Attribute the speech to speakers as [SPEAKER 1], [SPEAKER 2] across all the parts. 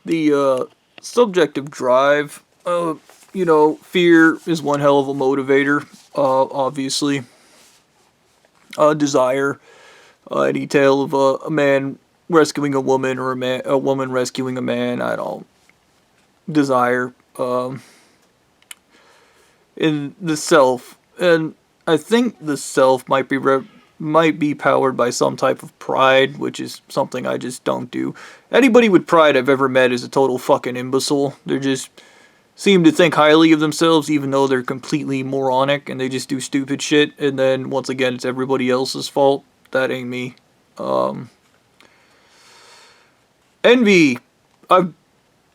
[SPEAKER 1] The subjective drive, fear is one hell of a motivator, obviously. Desire, any tale of a man rescuing a woman or a woman rescuing a man, I don't. Desire, in the self, and I think the self might be powered by some type of pride, which is something I just don't do. Anybody with pride I've ever met is a total fucking imbecile. They just seem to think highly of themselves, even though they're completely moronic and they just do stupid shit. And then once again, it's everybody else's fault. That ain't me. Envy.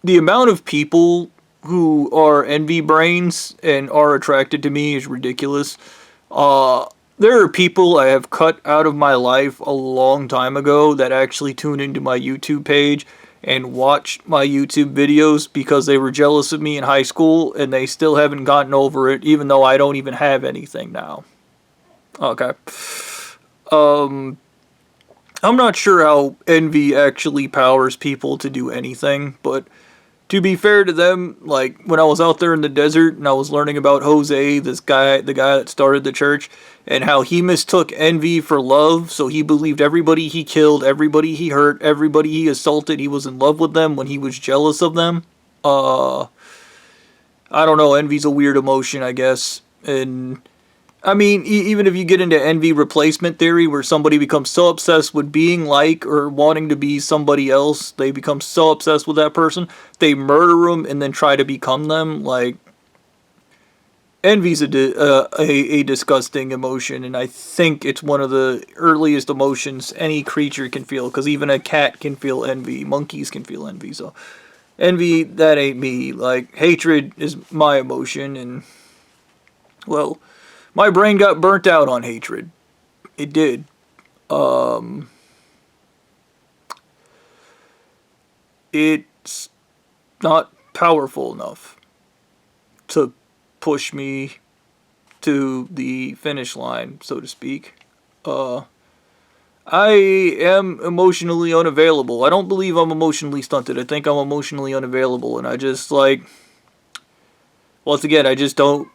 [SPEAKER 1] The amount of people who are envy brains and are attracted to me is ridiculous. There are people I have cut out of my life a long time ago that actually tune into my YouTube page and watch my YouTube videos because they were jealous of me in high school and they still haven't gotten over it, even though I don't even have anything now. Okay. I'm not sure how envy actually powers people to do anything, but to be fair to them, like when I was out there in the desert and I was learning about Jose, this guy, the guy that started the church, and how he mistook envy for love, so he believed everybody he killed, everybody he hurt, everybody he assaulted, he was in love with them when he was jealous of them. I don't know, envy's a weird emotion, I guess, and I mean, even if you get into envy replacement theory, where somebody becomes so obsessed with being like or wanting to be somebody else, they become so obsessed with that person, they murder them and then try to become them. Like, envy's a disgusting emotion, and I think it's one of the earliest emotions any creature can feel, because even a cat can feel envy, monkeys can feel envy, so envy, that ain't me. Like, hatred is my emotion, and, well, my brain got burnt out on hatred. It did. It's not powerful enough to push me to the finish line, so to speak. I am emotionally unavailable. I don't believe I'm emotionally stunted. I think I'm emotionally unavailable, and I just, like, once again, I just don't.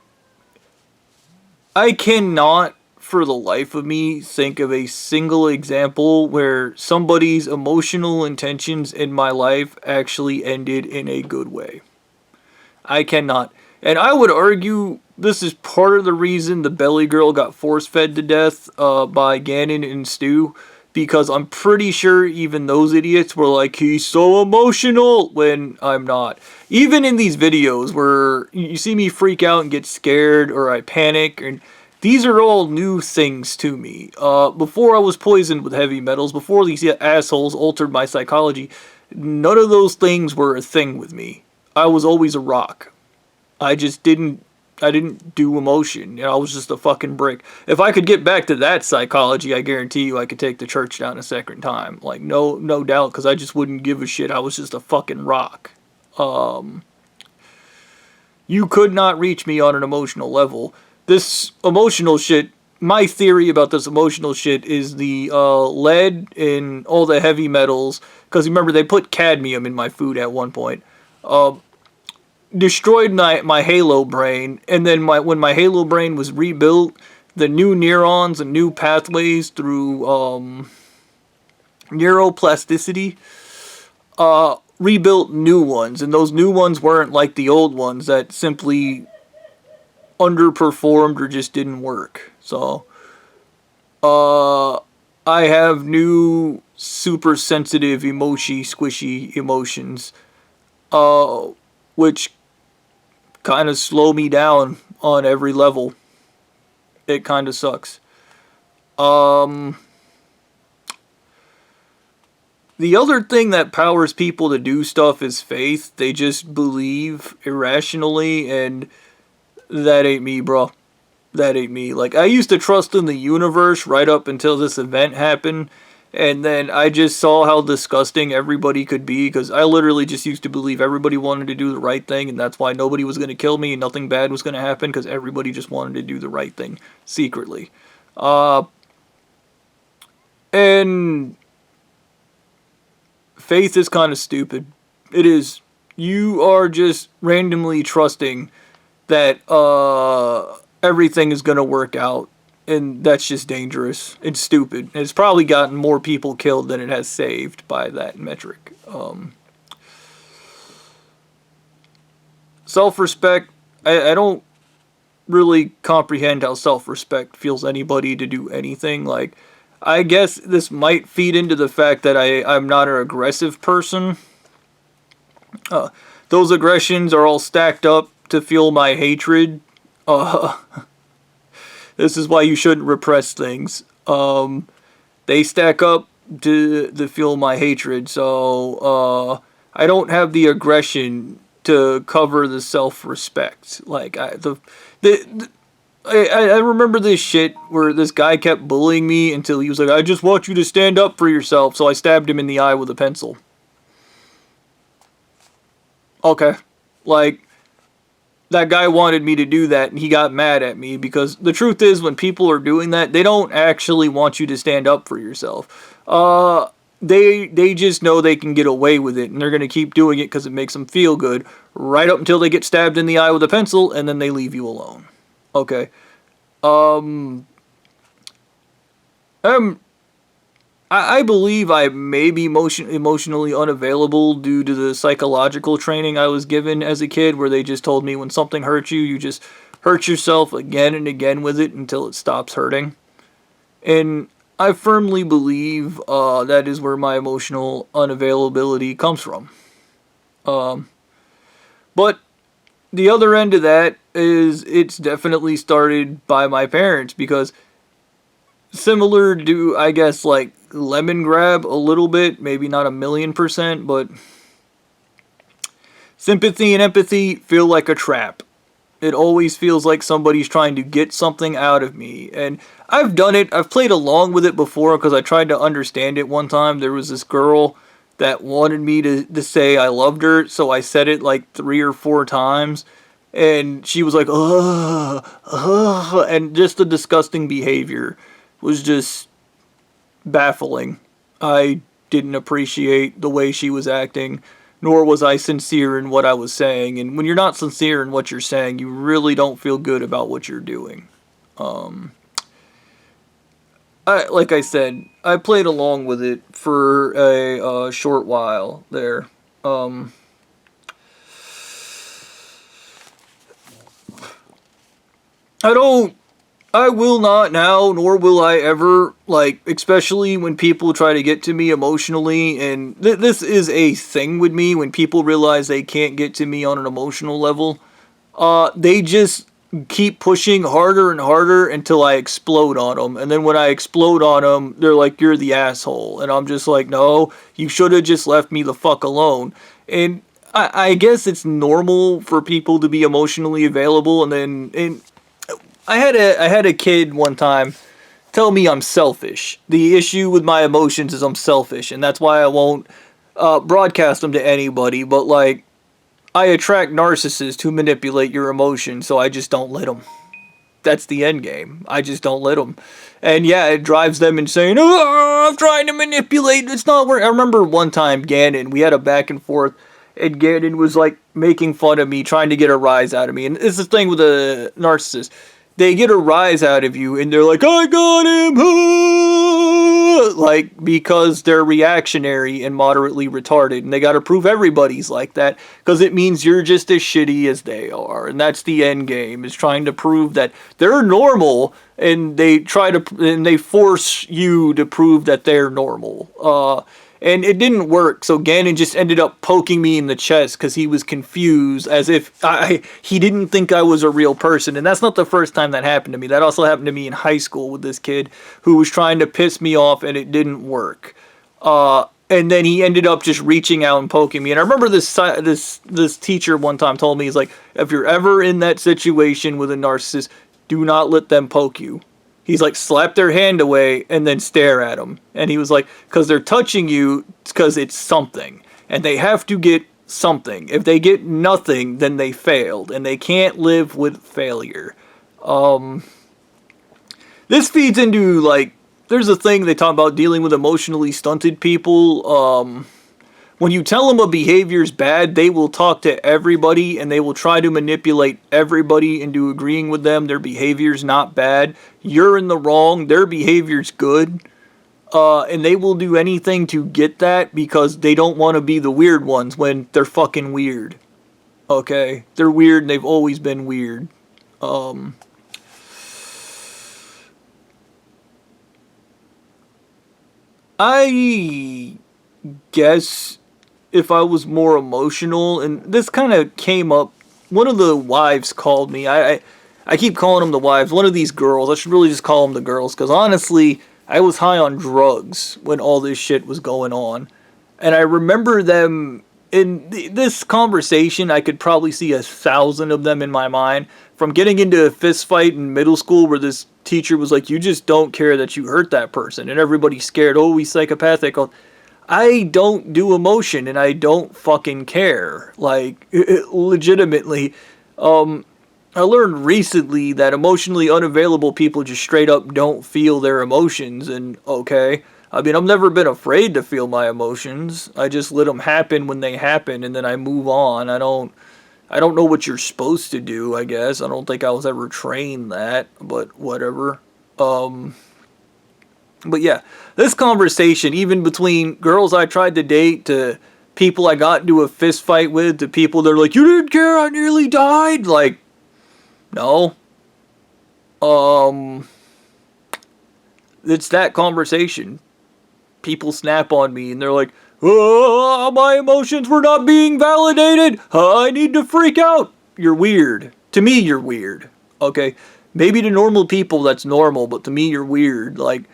[SPEAKER 1] I cannot, for the life of me, think of a single example where somebody's emotional intentions in my life actually ended in a good way. I cannot. And I would argue this is part of the reason the Belly Girl got force-fed to death by Ganon and Stu. Because I'm pretty sure even those idiots were like, he's so emotional, when I'm not. Even in these videos where you see me freak out and get scared or I panic, and these are all new things to me. Before I was poisoned with heavy metals, before these assholes altered my psychology, none of those things were a thing with me. I was always a rock. I didn't do emotion. I was just a fucking brick. If I could get back to that psychology, I guarantee you I could take the church down a second time. Like, no doubt, because I just wouldn't give a shit. I was just a fucking rock. You could not reach me on an emotional level. This emotional shit, my theory about this emotional shit is the lead in all the heavy metals, because remember, they put cadmium in my food at one point. Destroyed my Halo brain, and then when my Halo brain was rebuilt, the new neurons and new pathways through neuroplasticity rebuilt new ones, and those new ones weren't like the old ones that simply underperformed or just didn't work. So I have new super sensitive squishy emotions, which kind of slow me down on every level. It kind of sucks. The other thing that powers people to do stuff is faith. They just believe irrationally, and that ain't me, bro. That ain't me. Like, I used to trust in the universe right up until this event happened. And then I just saw how disgusting everybody could be, because I literally just used to believe everybody wanted to do the right thing, and that's why nobody was going to kill me and nothing bad was going to happen, because everybody just wanted to do the right thing secretly. And faith is kind of stupid. It is. You are just randomly trusting that everything is going to work out. And that's just dangerous. It's stupid. It's probably gotten more people killed than it has saved by that metric. Self-respect, I don't really comprehend how self-respect feels anybody to do anything. Like, I guess this might feed into the fact that I'm not an aggressive person. Those aggressions are all stacked up to fuel my hatred. This is why you shouldn't repress things. They stack up to fuel my hatred, so I don't have the aggression to cover the self-respect. Like, I remember this shit where this guy kept bullying me until he was like, I just want you to stand up for yourself, so I stabbed him in the eye with a pencil. Okay. Like, that guy wanted me to do that, and he got mad at me, because the truth is, when people are doing that, they don't actually want you to stand up for yourself. They just know they can get away with it, and they're going to keep doing it because it makes them feel good, right up until they get stabbed in the eye with a pencil, and then they leave you alone. Okay. I believe I may be emotionally unavailable due to the psychological training I was given as a kid, where they just told me when something hurts you, you just hurt yourself again and again with it until it stops hurting. And I firmly believe that is where my emotional unavailability comes from. But the other end of that is it's definitely started by my parents, because similar to, I guess, like lemon grab a little bit, maybe not 1,000,000%, but sympathy and empathy feel like a trap. It always feels like somebody's trying to get something out of me. And I've done it. I've played along with it before because I tried to understand it one time. There was this girl that wanted me to say I loved her, so I said it like 3 or 4 times. And she was like, ugh, and just the disgusting behavior was just baffling. I didn't appreciate the way she was acting, nor was I sincere in what I was saying. And when you're not sincere in what you're saying, you really don't feel good about what you're doing. Like I said, I played along with it for a short while there. I will not now, nor will I ever, like, especially when people try to get to me emotionally, and this is a thing with me, when people realize they can't get to me on an emotional level, they just keep pushing harder and harder until I explode on them, and then when I explode on them, they're like, you're the asshole, and I'm just like, no, you should have just left me the fuck alone. And I guess it's normal for people to be emotionally available, and I had a kid one time tell me I'm selfish. The issue with my emotions is I'm selfish, and that's why I won't broadcast them to anybody, but like, I attract narcissists who manipulate your emotions, so I just don't let them. That's the end game. I just don't let them. And yeah, it drives them insane. Oh, I'm trying to manipulate. It's not working. I remember one time, Gannon, we had a back and forth, and Gannon was like making fun of me, trying to get a rise out of me. And it's the thing with a narcissist. They get a rise out of you, and they're like, I got him! Like, because they're reactionary and moderately retarded, and they gotta prove everybody's like that, because it means you're just as shitty as they are, and that's the end game, is trying to prove that they're normal, and they force you to prove that they're normal. And it didn't work, so Gannon just ended up poking me in the chest because he was confused, as if he didn't think I was a real person. And that's not the first time that happened to me. That also happened to me in high school with this kid who was trying to piss me off, and it didn't work. And then he ended up just reaching out and poking me. And I remember this teacher one time told me, he's like, if you're ever in that situation with a narcissist, do not let them poke you. He's like, slap their hand away and then stare at them. And he was like, because they're touching you because it's something. And they have to get something. If they get nothing, then they failed. And they can't live with failure. This feeds into, like, there's a thing they talk about dealing with emotionally stunted people. when you tell them a behavior's bad, they will talk to everybody and they will try to manipulate everybody into agreeing with them. Their behavior's not bad. You're in the wrong. Their behavior's good. And they will do anything to get that because they don't want to be the weird ones when they're fucking weird. Okay? They're weird and they've always been weird. I guess if I was more emotional, and this kind of came up, one of the wives called me. I keep calling them the wives. One of these girls, I should really just call them the girls, because honestly, I was high on drugs when all this shit was going on. And I remember them in this conversation. I could probably see 1,000 of them in my mind. From getting into a fist fight in middle school where this teacher was like, you just don't care that you hurt that person. And everybody's scared. Oh, he's psychopathic. I don't do emotion and I don't fucking care. Like, legitimately. I learned recently that emotionally unavailable people just straight up don't feel their emotions. And okay, I mean, I've never been afraid to feel my emotions. I just let them happen when they happen and then I move on. I don't know what you're supposed to do, I guess. I don't think I was ever trained that, but whatever. But yeah, this conversation, even between girls I tried to date to people I got into a fist fight with to people that are like, you didn't care, I nearly died. Like, no. It's that conversation. People snap on me and they're like, oh, my emotions were not being validated. I need to freak out. You're weird. To me, you're weird. Okay? Maybe to normal people that's normal, but to me, you're weird. Like,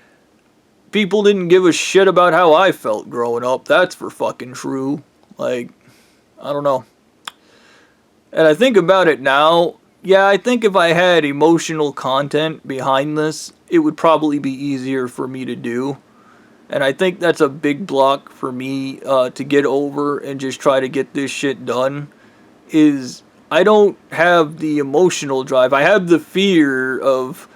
[SPEAKER 1] people didn't give a shit about how I felt growing up. That's for fucking true. Like, I don't know. And I think about it now. Yeah, I think if I had emotional content behind this, it would probably be easier for me to do. And I think that's a big block for me to get over and just try to get this shit done. Is I don't have the emotional drive. I have the fear of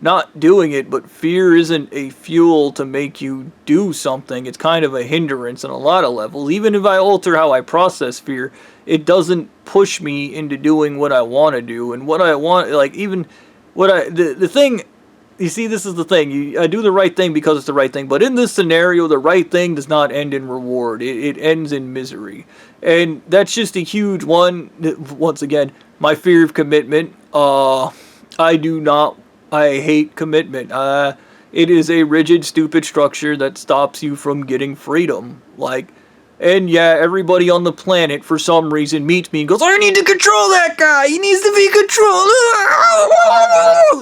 [SPEAKER 1] not doing it, but fear isn't a fuel to make you do something. It's kind of a hindrance on a lot of levels. Even if I alter how I process fear, it doesn't push me into doing what I want to do. And what I want, like, even what the thing, you see, this is the thing. I do the right thing because it's the right thing. But in this scenario, the right thing does not end in reward. It ends in misery. And that's just a huge one. Once again, my fear of commitment. I hate commitment. It is a rigid, stupid structure that stops you from getting freedom. Like, and yeah, everybody on the planet, for some reason, meets me and goes, I need to control that guy! He needs to be controlled!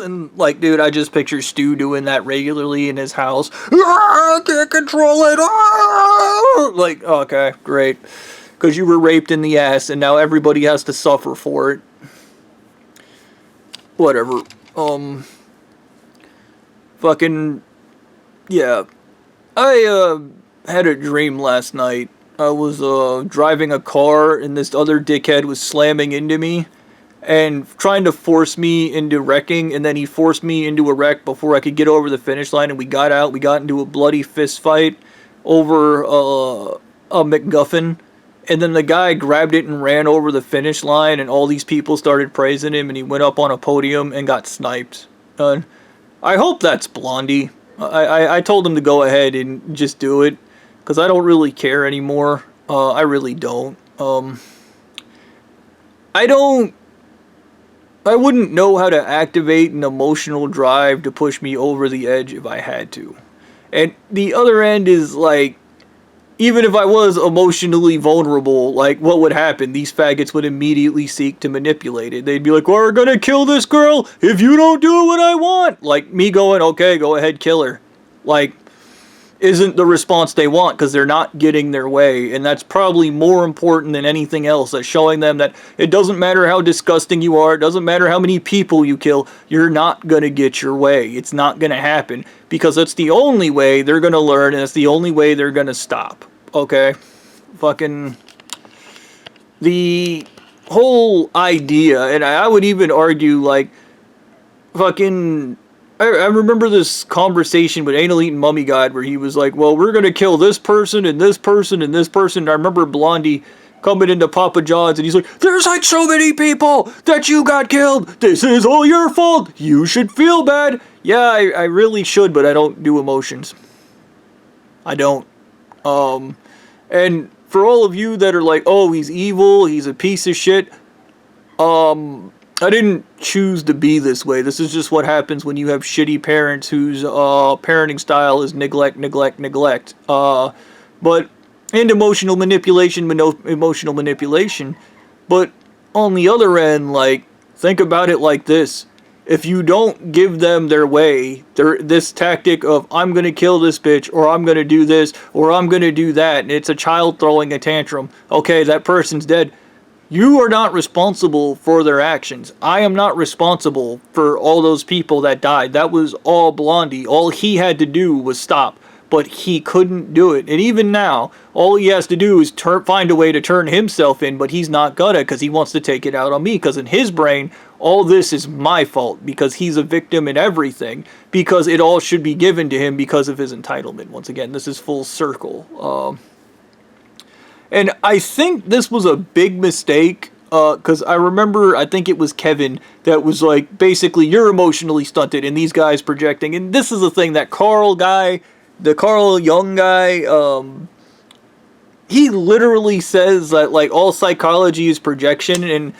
[SPEAKER 1] And, like, dude, I just picture Stu doing that regularly in his house. I can't control it! Like, okay, great. Because you were raped in the ass, and now everybody has to suffer for it. Whatever. Fucking, yeah. I, had a dream last night. I was, driving a car, and this other dickhead was slamming into me, and trying to force me into wrecking, and then he forced me into a wreck before I could get over the finish line, and we got out. We got into a bloody fist fight over, a MacGuffin, and then the guy grabbed it and ran over the finish line, and all these people started praising him, and he went up on a podium and got sniped. I hope that's Blondie. I told him to go ahead and just do it, because I don't really care anymore. I really don't. I wouldn't know how to activate an emotional drive to push me over the edge if I had to. And the other end is, like, even if I was emotionally vulnerable, like, what would happen? These faggots would immediately seek to manipulate it. They'd be like, we're gonna kill this girl if you don't do what I want. Like, me going, okay, go ahead, kill her. Like, isn't the response they want, because they're not getting their way. And that's probably more important than anything else. That's showing them that it doesn't matter how disgusting you are, it doesn't matter how many people you kill, you're not gonna get your way. It's not gonna happen. Because that's the only way they're gonna learn, and it's the only way they're gonna stop. Okay? Fucking, the whole idea, and I would even argue, like, fucking, I remember this conversation with Anal Eating Mummy God where he was like, well, we're going to kill this person and this person and this person. And I remember Blondie coming into Papa John's and he's like, there's like so many people that you got killed. This is all your fault. You should feel bad. Yeah, I really should, but I don't do emotions. I don't. And for all of you that are like, oh, he's evil, he's a piece of shit. I didn't choose to be this way. This is just what happens when you have shitty parents whose parenting style is neglect, neglect, neglect. But and emotional manipulation, emotional manipulation. But on the other end, like, think about it like this. If you don't give them their way, this tactic of, I'm going to kill this bitch, or I'm going to do this, or I'm going to do that, and it's a child throwing a tantrum. Okay, that person's dead. You are not responsible for their actions. I am not responsible for all those people that died. That was all Blondie. All he had to do was stop. But he couldn't do it. And even now, all he has to do is find a way to turn himself in, but he's not gonna because he wants to take it out on me. Because in his brain, all this is my fault because he's a victim in everything. Because it all should be given to him because of his entitlement. Once again, this is full circle. And I think this was a big mistake. Because I remember, I think it was Kevin that was like, basically, you're emotionally stunted and these guys projecting. And this is the thing, that Carl guy, the Carl Jung guy, he literally says that, like, all psychology is projection, and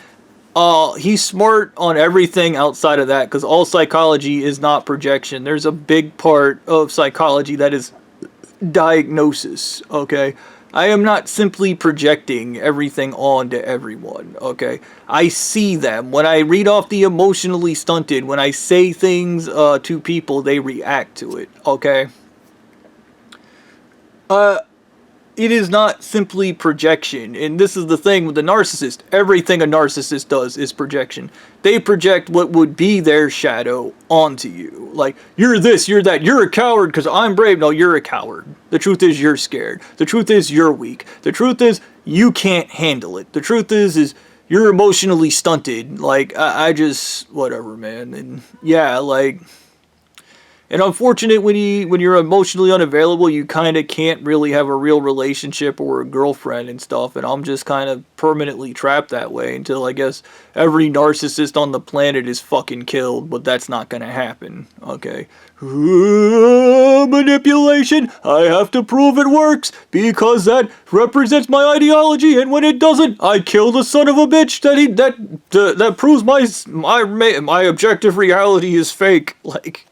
[SPEAKER 1] he's smart on everything outside of that, because all psychology is not projection. There's a big part of psychology that is diagnosis, okay? I am not simply projecting everything onto everyone, okay? I see them. When I read off the emotionally stunted, when I say things to people, they react to it, okay? It is not simply projection, and this is the thing with the narcissist. Everything a narcissist does is projection. They project what would be their shadow onto you. Like, you're this, you're that, you're a coward because I'm brave. No, you're a coward. The truth is you're scared. The truth is you're weak. The truth is you can't handle it. The truth is you're emotionally stunted. Like, I just, whatever, man. And yeah, like... And unfortunate when you're emotionally unavailable, you kind of can't really have a real relationship or a girlfriend and stuff. And I'm just kind of permanently trapped that way until, I guess, every narcissist on the planet is fucking killed. But that's not going to happen. Okay. Manipulation. I have to prove it works because that represents my ideology. And when it doesn't, I kill the son of a bitch that proves my objective reality is fake. Like...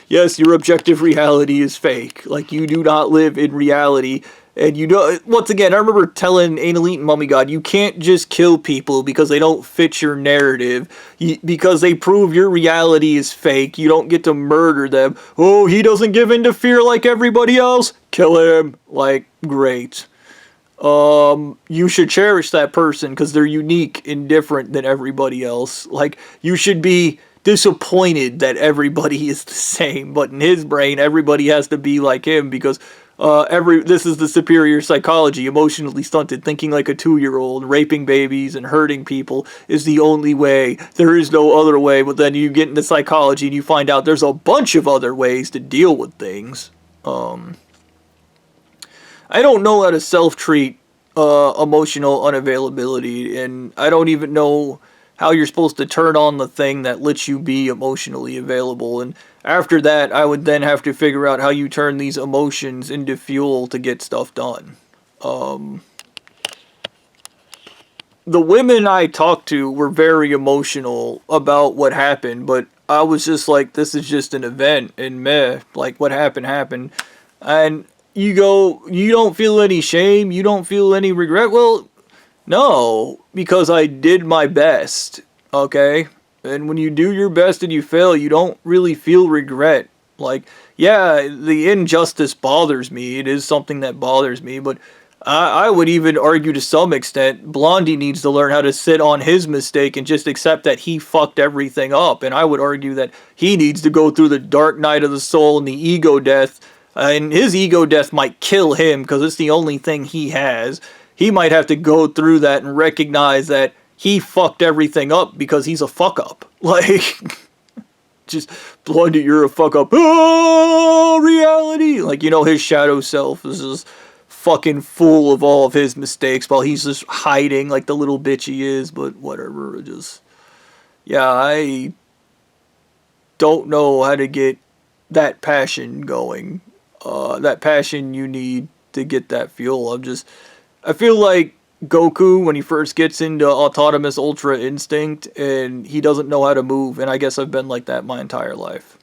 [SPEAKER 1] Yes, your objective reality is fake. Like, you do not live in reality. And you know, once again, I remember telling Anal Eating Mummy God, you can't just kill people because they don't fit your narrative. Because they prove your reality is fake. You don't get to murder them. Oh, he doesn't give in to fear like everybody else. Kill him. Like, great. You should cherish that person because they're unique and different than everybody else. Like, you should be disappointed that everybody is the same, but in his brain everybody has to be like him because this is the superior psychology. Emotionally stunted, thinking like a 2-year-old, raping babies and hurting people is the only way. There is no other way. But then you get into psychology and you find out there's a bunch of other ways to deal with things. I don't know how to self-treat emotional unavailability, and I don't even know how you're supposed to turn on the thing that lets you be emotionally available. And after that, I would then have to figure out how you turn these emotions into fuel to get stuff done. The women I talked to were very emotional about what happened, but I was just like, this is just an event, and meh, like, what happened, happened. And you go, you don't feel any shame, you don't feel any regret. Well, no, because I did my best, okay? And when you do your best and you fail, you don't really feel regret. Like, yeah, the injustice bothers me. It is something that bothers me, but I would even argue to some extent, Blondie needs to learn how to sit on his mistake and just accept that he fucked everything up. And I would argue that he needs to go through the dark night of the soul and the ego death. And his ego death might kill him because it's the only thing he has. He might have to go through that and recognize that he fucked everything up because he's a fuck up. Like, just Blondie, you're a fuck up. Oh, reality. Like, you know, his shadow self is just fucking full of all of his mistakes while he's just hiding like the little bitch he is. But whatever. Just, yeah, I don't know how to get that passion going. That passion you need to get that fuel. I feel like Goku when he first gets into autonomous Ultra Instinct and he doesn't know how to move, and I guess I've been like that my entire life.